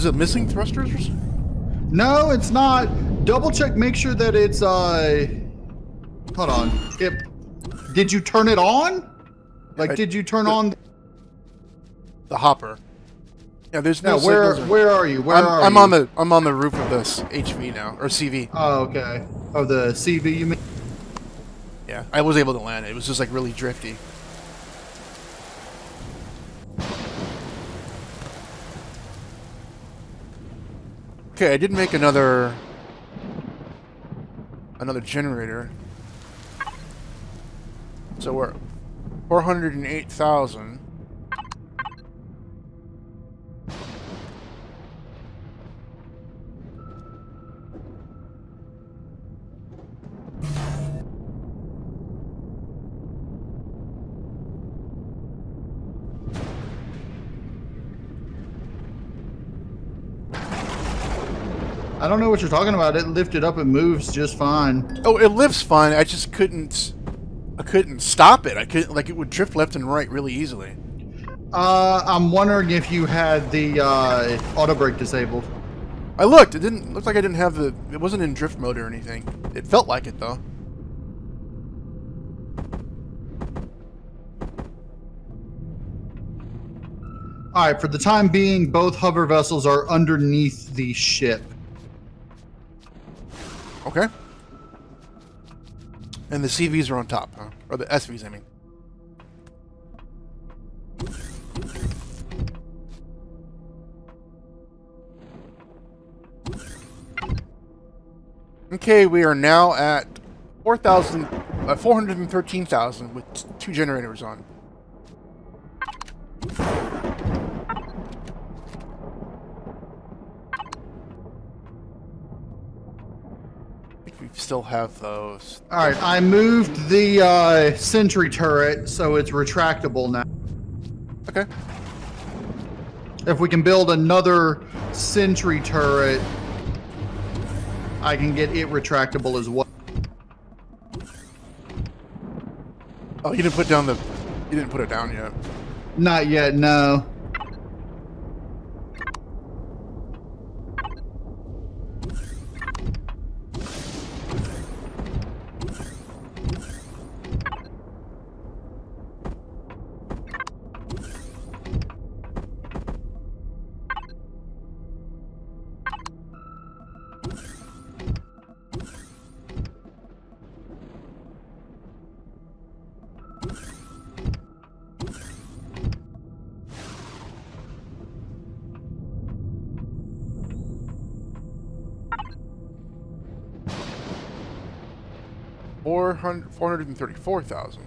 Is it missing thrusters? No, it's not. Double check, make sure that it's, hold on. Did you turn it on? Like, did you turn on the hopper? Yeah, there's no where signals. Where are you? I'm on the roof of this HV now, or CV. Oh, okay. Oh, the CV you mean? Yeah, I was able to land it. It was just like really drifty. Okay, I did make another generator. So we're 408,000. I don't know what you're talking about. It lifted up and moves just fine. Oh, it lifts fine. I just couldn't stop it. I couldn't, like, it would drift left and right really easily. I'm wondering if you had the auto brake disabled. I looked. It didn't look like I didn't have the. It wasn't in drift mode or anything. It felt like it though. All right. For the time being, both hover vessels are underneath the ship. Okay. And the CVs are on top, huh? Or the SVs, I mean. Okay, we are now at 413,000 with 2 generators on. We still have those. All right, I moved the sentry turret so it's retractable now. Okay. If we can build another sentry turret, I can get it retractable as well. Oh, you didn't put down the. You didn't put it down yet. Not yet, no. $434,000.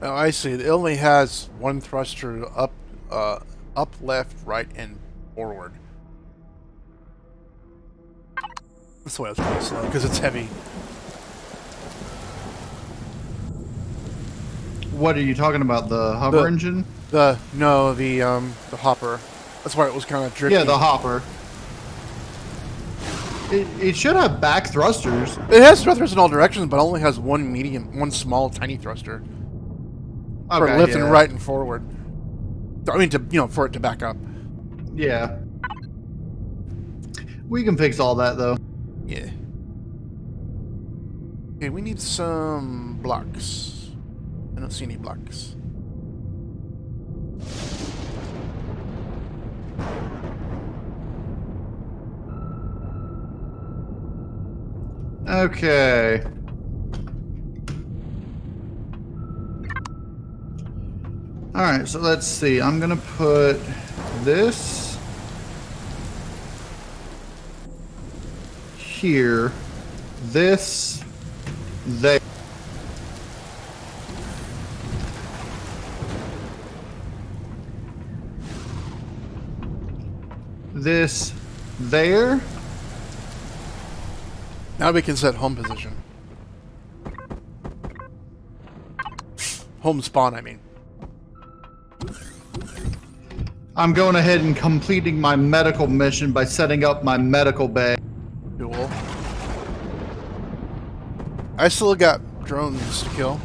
Oh, I see. It only has one thruster up, left, right, and forward. That's why it's really slow, because it's heavy. What are you talking about? The hover engine? The hopper. That's why it was kind of tricky. Yeah, the hopper. It should have back thrusters. It has thrusters in all directions, but only has one small, tiny thruster for Okay, lifting yeah. right and forward. I mean, for it to back up. Yeah. We can fix all that though. Yeah. Okay, we need some blocks. I don't see any blocks. Okay. All right, so let's see. I'm gonna put this here, this there. This there. Now we can set home position. Home spawn, I mean. I'm going ahead and completing my medical mission by setting up my medical bay. Cool. I still got drones to kill.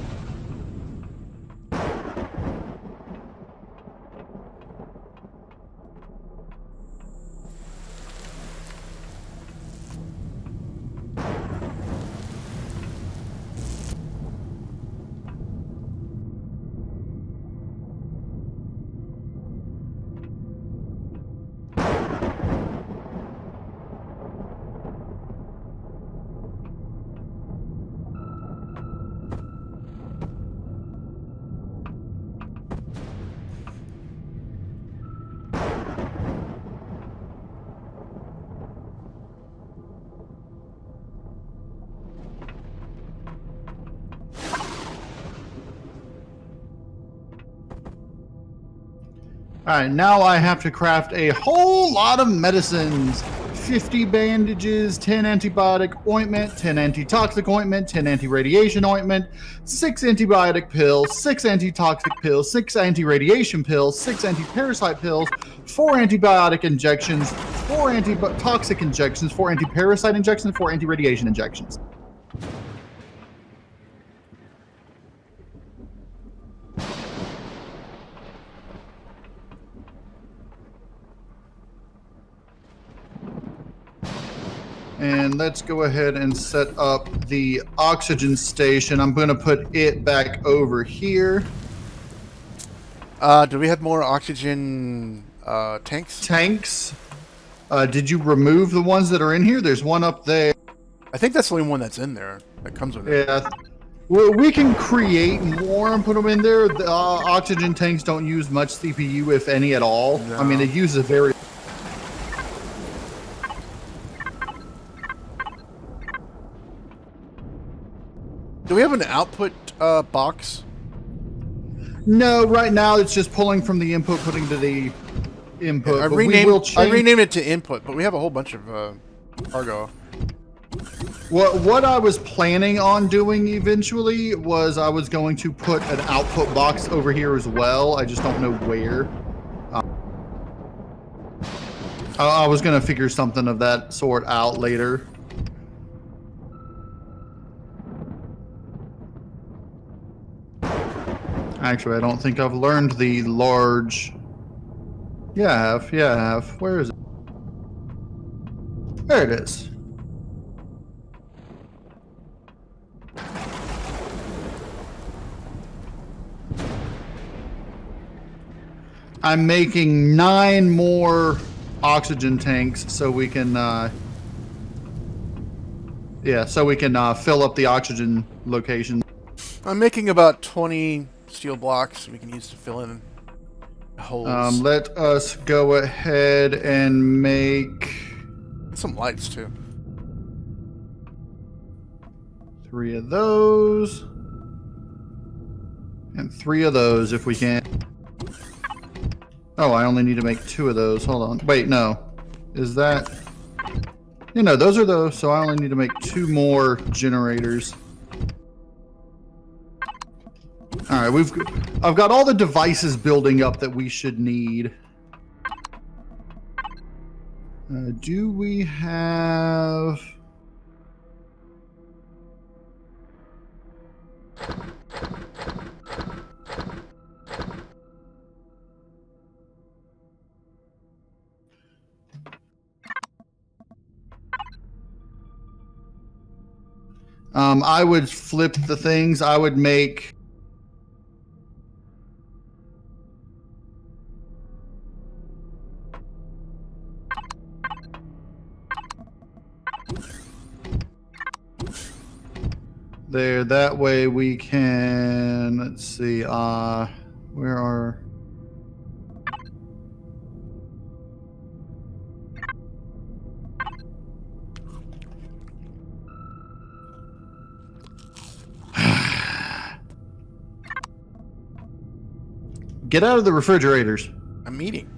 Alright, now I have to craft a whole lot of medicines. 50 bandages, 10 antibiotic ointment, 10 antitoxic ointment, 10 anti-radiation ointment, 6 antibiotic pills, 6 antitoxic pills, 6 anti-radiation pills, 6 anti-parasite pills, 4 antibiotic injections, 4 antitoxic injections, 4 anti-parasite injections, 4 anti-radiation injections. And let's go ahead and set up the oxygen station. I'm going to put it back over here. Do we have more oxygen tanks? Tanks. Did you remove the ones that are in here? There's one up there. I think that's the only one that's in there that comes with it. Yeah. Well, we can create more and put them in there. The oxygen tanks don't use much CPU, if any at all. No. I mean, it uses very... Do we have an output box? No, right now it's just pulling from the input, putting to the input. I but we will change... renamed it to input, but we have a whole bunch of cargo. What I was planning on doing eventually was I was going to put an output box over here as well. I just don't know where. I was going to figure something of that sort out later. Actually, I don't think I've learned the large... Yeah, I have. Yeah, I have. Where is it? There it is. I'm making 9 more oxygen tanks so we can, fill up the oxygen location. I'm making about 20 steel blocks we can use to fill in holes. Let us go ahead and make some lights too. 3 of those and 3 of those if we can. Oh, I only need to make 2 of those. Hold on. Wait, no. Is that... You know, those are those, so I only need to make 2 more generators. Alright, I've got all the devices building up that we should need. Do we have... I would flip the things. I would make... There, that way we can, let's see, where are... Get out of the refrigerators. I'm eating.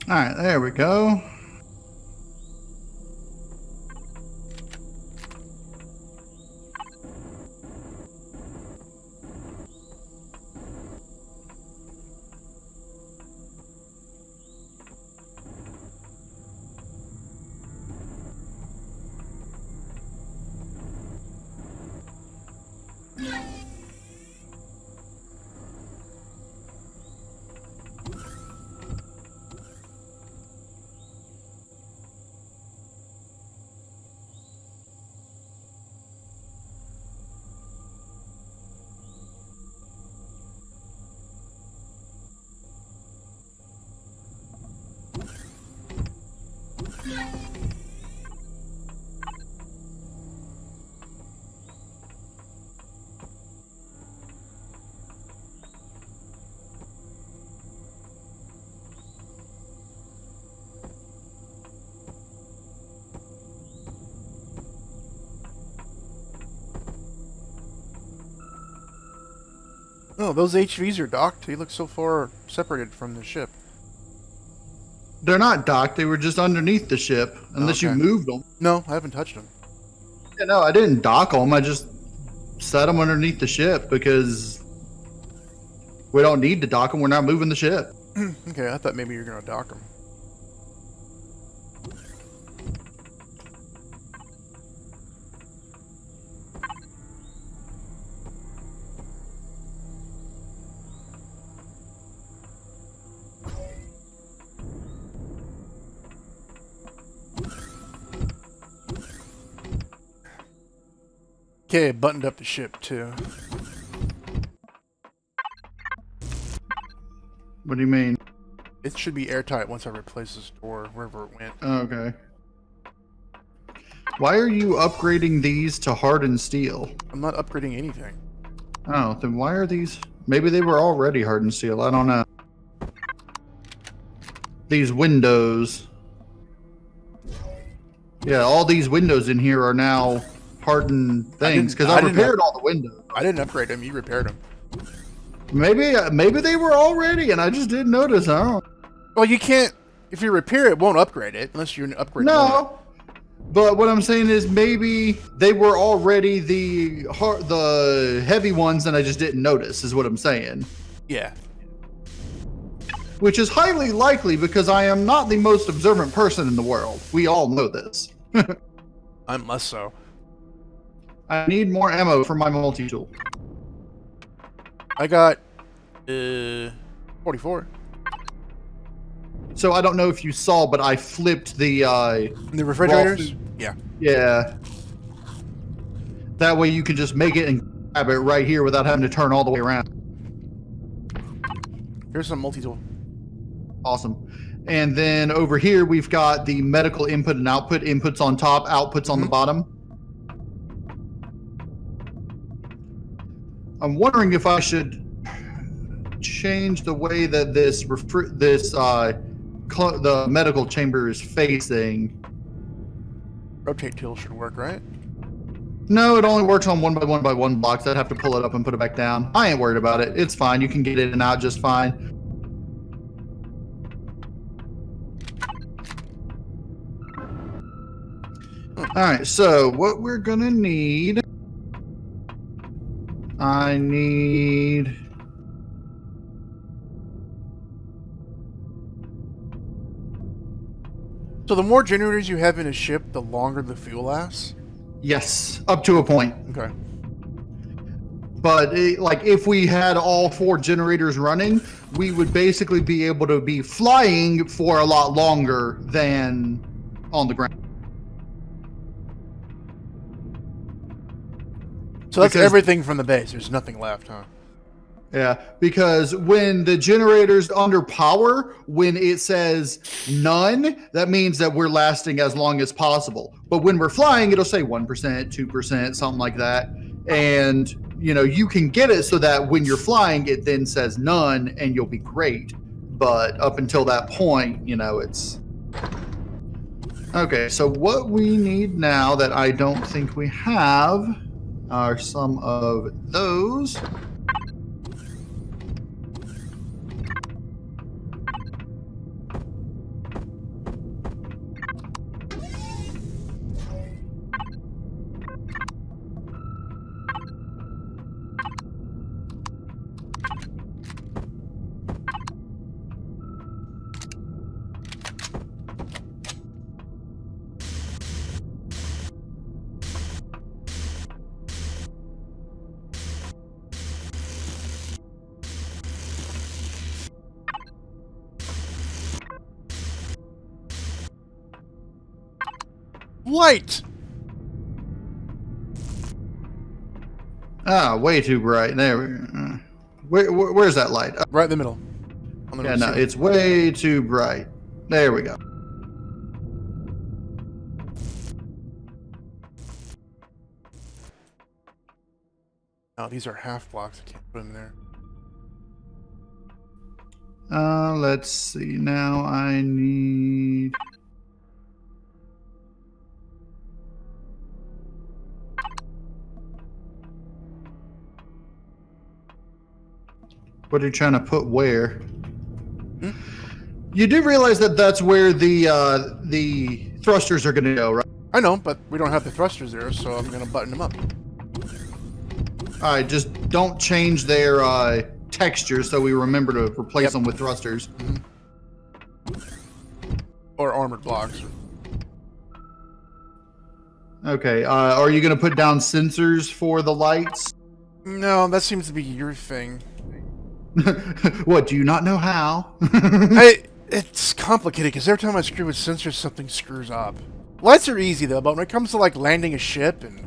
All right, there we go. Oh, those HVs are docked. They look so far separated from the ship. They're not docked. They were just underneath the ship, unless you Okay. moved them. No, I haven't touched them. Yeah, no, I didn't dock them. I just set them underneath the ship because we don't need to dock them. We're not moving the ship. Okay, I thought maybe you were going to dock them. Okay, buttoned up the ship too. What do you mean? It should be airtight once I replace this door wherever it went. Oh, okay. Why are you upgrading these to hardened steel? I'm not upgrading anything. Oh, then why are these? Maybe they were already hardened steel. I don't know. These windows. Yeah, all these windows in here are now hardened things because I repaired all the windows. I didn't upgrade them. You repaired them. Maybe they were already, and I just didn't notice. I don't. Well, you can't. If you repair it, won't upgrade it unless you upgrade. No, but what I'm saying is maybe they were already the heavy ones, and I just didn't notice. Is what I'm saying. Yeah. Which is highly likely because I am not the most observant person in the world. We all know this. I'm less so. I need more ammo for my multi-tool. I got 44. So I don't know if you saw, but I flipped the The refrigerators? Yeah. Yeah. That way you can just make it and grab it right here without having to turn all the way around. Here's some multi-tool. Awesome. And then over here, we've got the medical input and output. Inputs on top, outputs on the bottom. I'm wondering if I should change the way that the medical chamber is facing. Rotate tool should work, right? No, it only works on 1x1x1 blocks. I'd have to pull it up and put it back down. I ain't worried about it. It's fine. You can get in and out just fine. All right, so what we're gonna need, I need So the more generators you have in a ship, the longer the fuel lasts? yes, up to a point. Okay. But like if we had all 4 generators running, we would basically be able to be flying for a lot longer than on the ground. So that's everything from the base. There's nothing left, huh? Yeah, because when the generator's under power, when it says none, that means that we're lasting as long as possible. But when we're flying, it'll say 1%, 2%, something like that. And, you know, you can get it so that when you're flying, it then says none and you'll be great. But up until that point, you know, it's... Okay, so what we need now that I don't think we have are some of those. Light! Ah, way too bright. There. Where's that light? Right in the middle. Yeah, no, it's way too bright. There we go. Oh, these are half blocks. I can't put them there. Let's see. Now I need... What are you trying to put where? Hmm? You do realize that that's where the thrusters are going to go, right? I know, but we don't have the thrusters there, so I'm going to button them up. All right, just don't change their texture so we remember to replace them with thrusters. Mm-hmm. Or armored blocks. Okay, are you going to put down sensors for the lights? No, that seems to be your thing. What, do you not know how? It's complicated because every time I screw with sensors, something screws up. Lights are easy though, but when it comes to like landing a ship and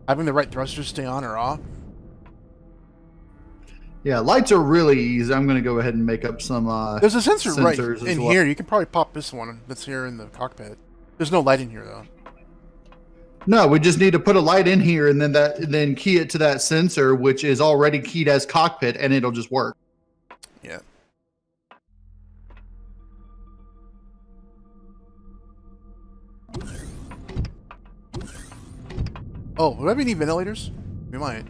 having the right thrusters stay on or off. Yeah, lights are really easy. I'm going to go ahead and make up some There's a sensor right in well. here. You can probably pop this one that's here in the cockpit. There's no light in here though. No, we just need to put a light in here and then key it to that sensor, which is already keyed as cockpit, and it'll just work. Yeah. Oh, would we need ventilators? We might.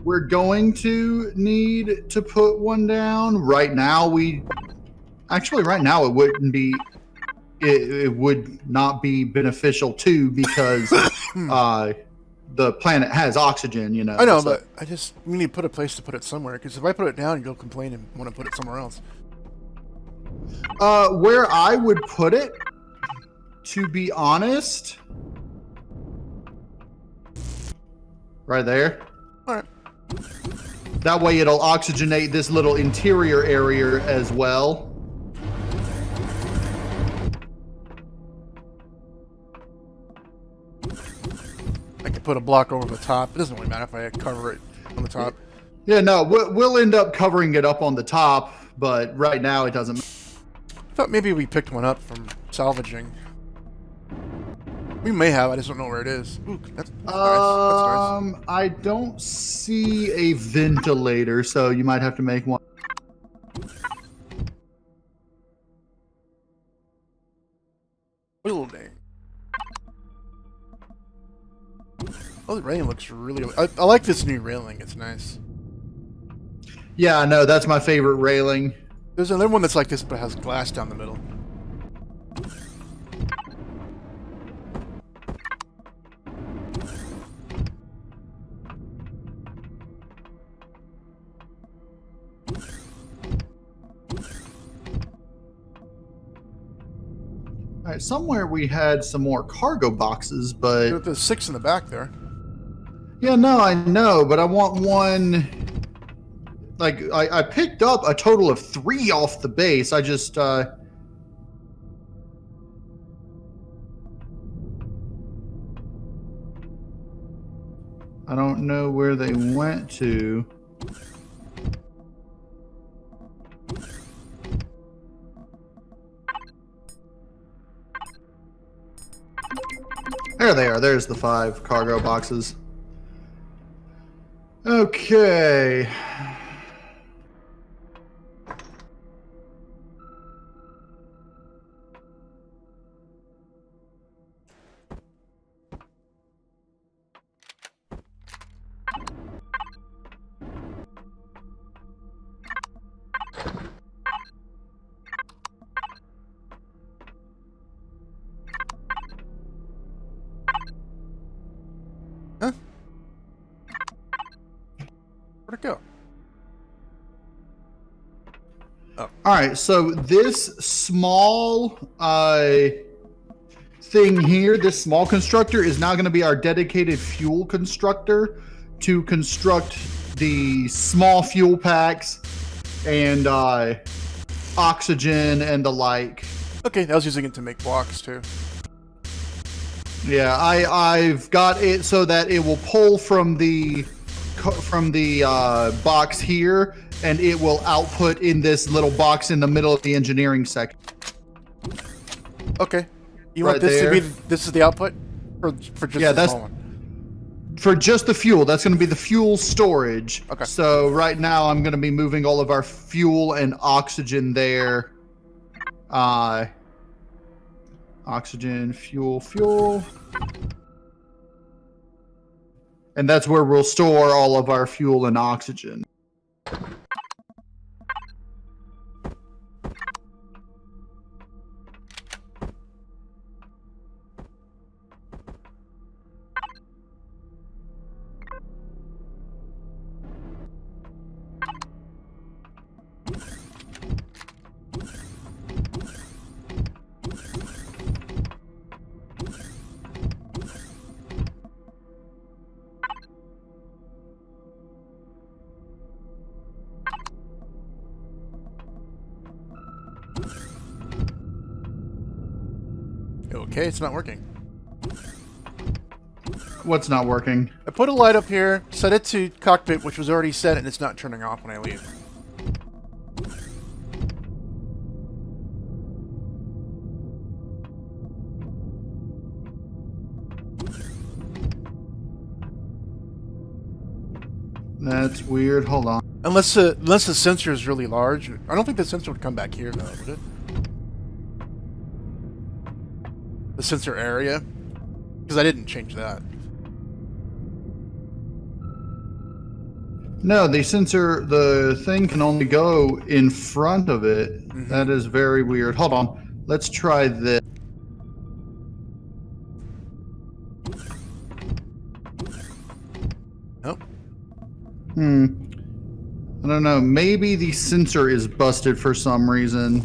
We're going to need to put one down. Right now, right now it wouldn't be... It would not be beneficial too because the planet has oxygen, you know. I know, so. but we need to put a place to put it somewhere. Because if I put it down, you'll complain and want to put it somewhere else. Where I would put it, to be honest, right there. All right. That way it'll oxygenate this little interior area as well. I could put a block over the top. It doesn't really matter if I cover it on the top. Yeah, no, we'll end up covering it up on the top, but right now it doesn't. I thought maybe we picked one up from salvaging. We may have. I just don't know where it is. Ooh, that's nice. That's nice. I don't see a ventilator, so you might have to make one. Building. Oh, the railing looks really... I like this new railing. It's nice. Yeah, I know. That's my favorite railing. There's another one that's like this, but has glass down the middle. All right, somewhere we had some more cargo boxes, but... There's 6 in the back there. Yeah, no, I know, but I want one... Like, I picked up a total of 3 off the base. I just, I don't know where they went to. There they are. There's the 5 cargo boxes. Okay. Huh? Where'd it go? Oh. All right, so this small thing here, this small constructor, is now going to be our dedicated fuel constructor to construct the small fuel packs and oxygen and the like. Okay, I was using it to make blocks too. Yeah, I've got it so that it will pull from the box here, and it will output in this little box in the middle of the engineering section. Okay, you want this to be this is the output, for just the small one? For just the fuel. That's going to be the fuel storage. Okay. So right now I'm going to be moving all of our fuel and oxygen there. Oxygen, fuel. And that's where we'll store all of our fuel and oxygen. Okay, it's not working. What's not working? I put a light up here, set it to cockpit, which was already set, and it's not turning off when I leave. That's weird. Hold on. Unless the sensor is really large. I don't think the sensor would come back here, though, would it? The sensor area? Because I didn't change that. No, the thing can only go in front of it. Mm-hmm. That is very weird. Hold on. Let's try this. I don't know. Maybe the sensor is busted for some reason.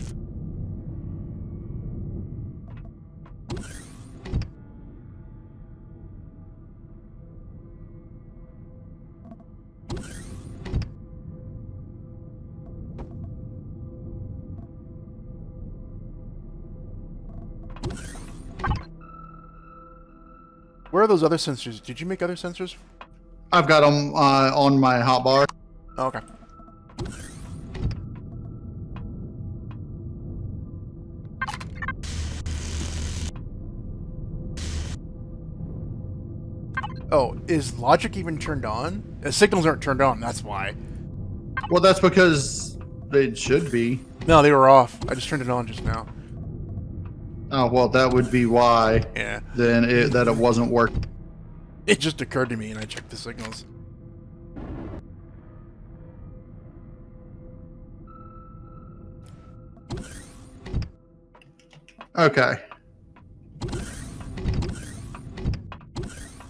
Where are those other sensors? Did you make other sensors? I've got them on my hotbar. Oh, okay. Oh, is logic even turned on? Signals aren't turned on, that's why. Well, that's because they should be. No, they were off. I just turned it on just now. Oh, well, that would be why. Yeah. Then that it wasn't working. It just occurred to me and I checked the signals. Okay.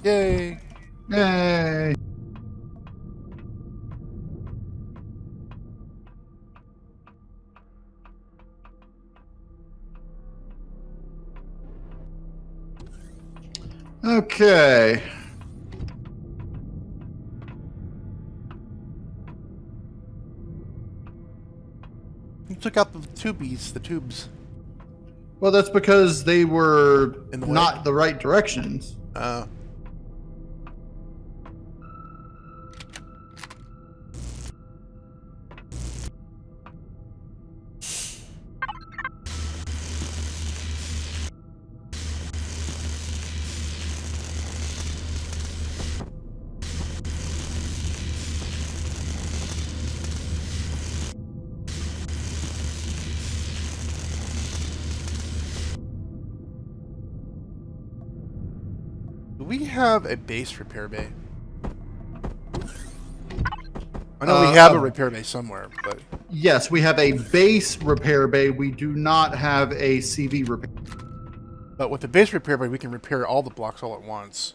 Yay! Yay! Okay. You took out the tubes. Well, that's because they were In the way? not the right directions. Do we have a base repair bay? I know we have a repair bay somewhere, but... Yes, we have a base repair bay. We do not have a CV repair. But with the base repair bay, we can repair all the blocks all at once.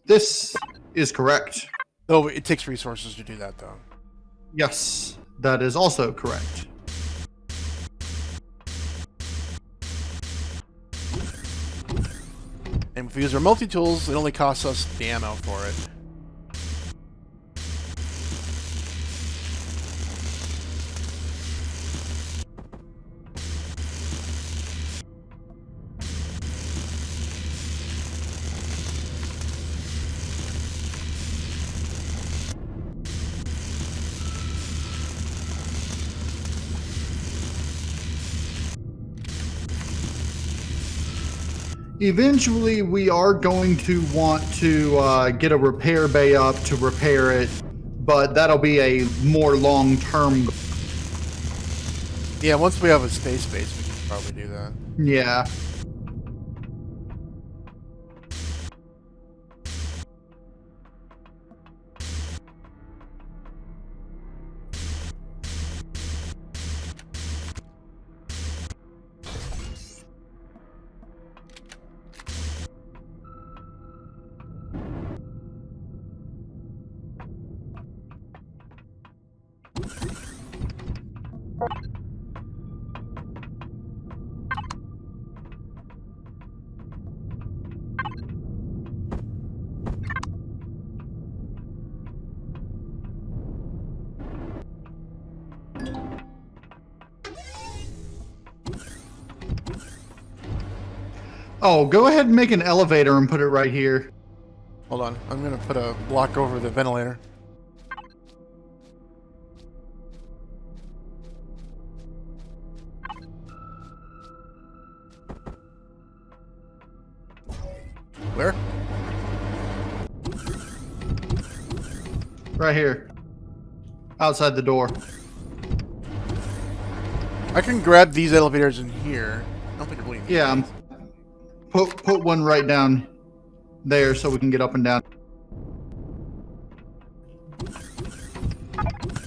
This is correct. Though it takes resources to do that, though. Yes, that is also correct. And if we use our multi-tools, it only costs us the ammo for it. Eventually, we are going to want to get a repair bay up to repair it, but that'll be a more long-term goal. Yeah, once we have a space base, we can probably do that. Yeah. Oh, go ahead and make an elevator and put it right here. Hold on, I'm gonna put a block over the ventilator. Where? Right here. Outside the door. I can grab these elevators in here. I don't think I really need Yeah, these. put one right down there so we can get up and down.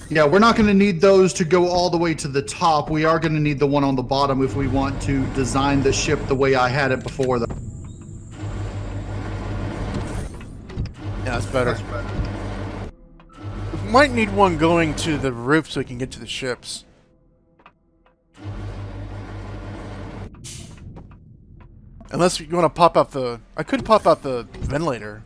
Yeah, we're not going to need those to go all the way to the top. We are going to need the one on the bottom if we want to design the ship the way I had it before. Yeah, that's better. That's better. might need one going to the roof so we can get to the ships. Unless you want to pop out the... I could pop out the ventilator.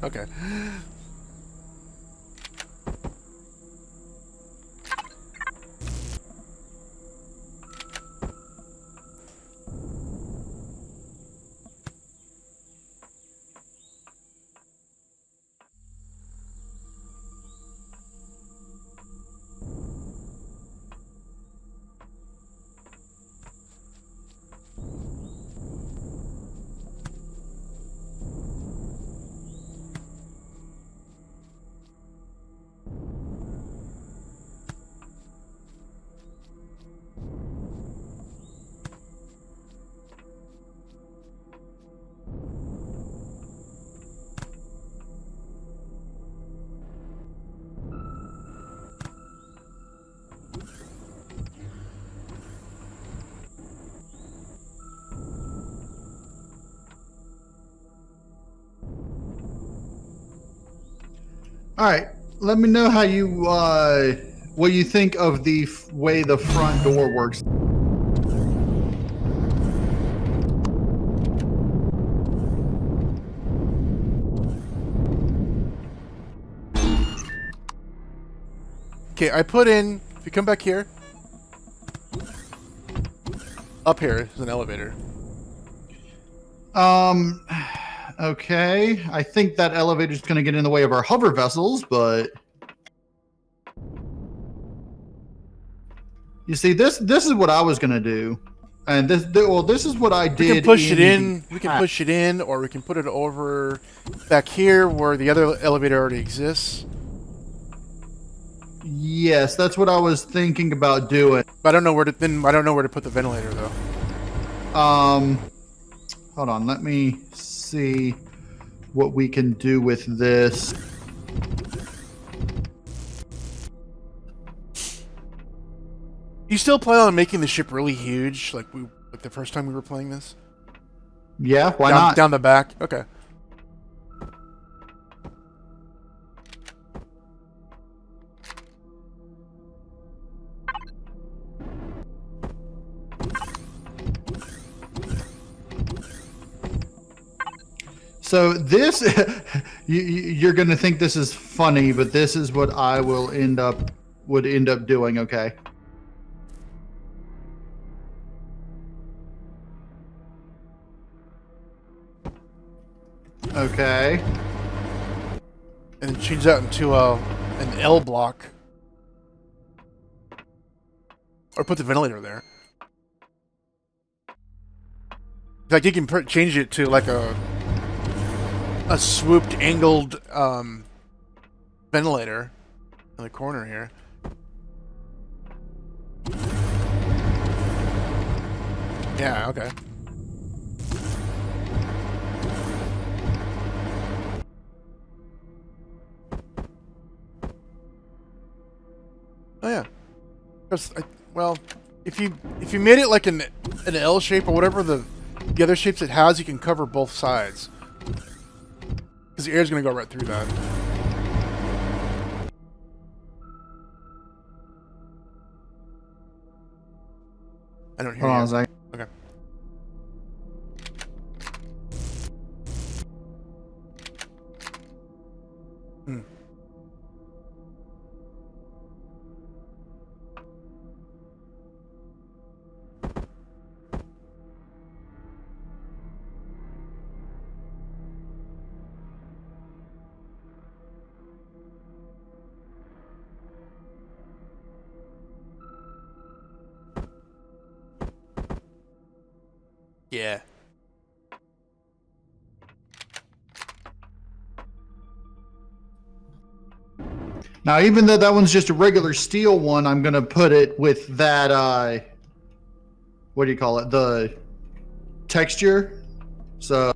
Okay. All right, let me know how you what you think of the way the front door works. Okay, I put in... If you come back here... Up here is an elevator. Okay. I think that elevator's going to get in the way of our hover vessels, but you see, this is what I was going to do, and this is what I did. We can push it in. We can push it in, or we can put it over back here where the other elevator already exists. Yes, that's what I was thinking about doing. But I don't know where to. Then I don't know where to put the ventilator though. Hold on. Let me see what we can do with this. You still plan on making the ship really huge, like the first time we were playing this? Yeah, why not? Down the back. Okay. So this, you're going to think this is funny, but this is what I would end up doing. Okay. Okay. And then change that into an L block, or put the ventilator there. Like you can change it to like a swooped, angled ventilator in the corner here. Yeah, okay. Oh yeah. Well, if you made it like an L shape or whatever the other shapes it has, you can cover both sides. Because the air's going to go right through that. I don't hear you. Hold on a second. Okay. Yeah. Now, even though that one's just a regular steel one, I'm gonna put it with that. What do you call it? The texture. So